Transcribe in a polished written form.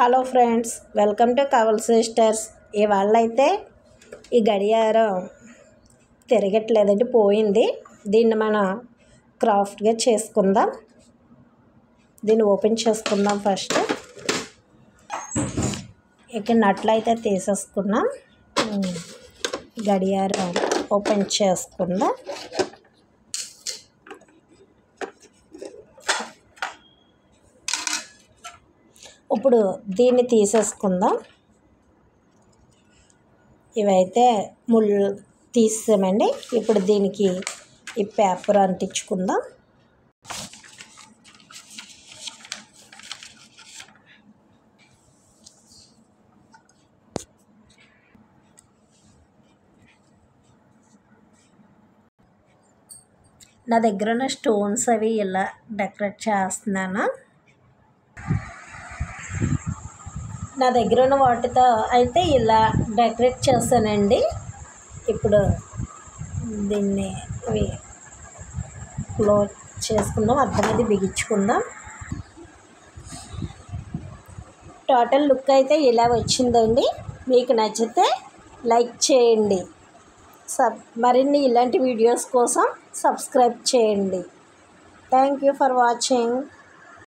Hello friends, welcome to Kaval sisters. ఇవాళ అయితే ఈ గడియారం తిరగట్లేదండి, పోయింది. దీన్ని మనం క్రాఫ్ట్గా చేసుకుందాం. దీన్ని ఓపెన్ చేసుకుందాం. ఫస్ట్ ఇక్కడ నట్లు అయితే తీసేసుకున్నాం. గడియారం ఓపెన్ చేసుకుందాం. ఇప్పుడు దీన్ని తీసేసుకుందాం. ఇవైతే ముళ్ళు తీసామండి. ఇప్పుడు దీనికి ఈ పేపర్ అంటించుకుందాం. నా దగ్గర ఉన్న స్టోన్స్ అవి ఇలా డెకరేట్ చేస్తున్నాను. నా దగ్గర ఉన్న వాటితో అయితే ఇలా డెకరేట్ చేస్తానండి. ఇప్పుడు దీన్ని క్లోజ్ చేసుకుందాం, అద్దం అనేది బిగించుకుందాం. టోటల్ లుక్ అయితే ఇలా వచ్చిందండి. మీకు నచ్చితే లైక్ చేయండి. మరిన్ని ఇలాంటి వీడియోస్ కోసం సబ్స్క్రైబ్ చేయండి. Thank you for watching.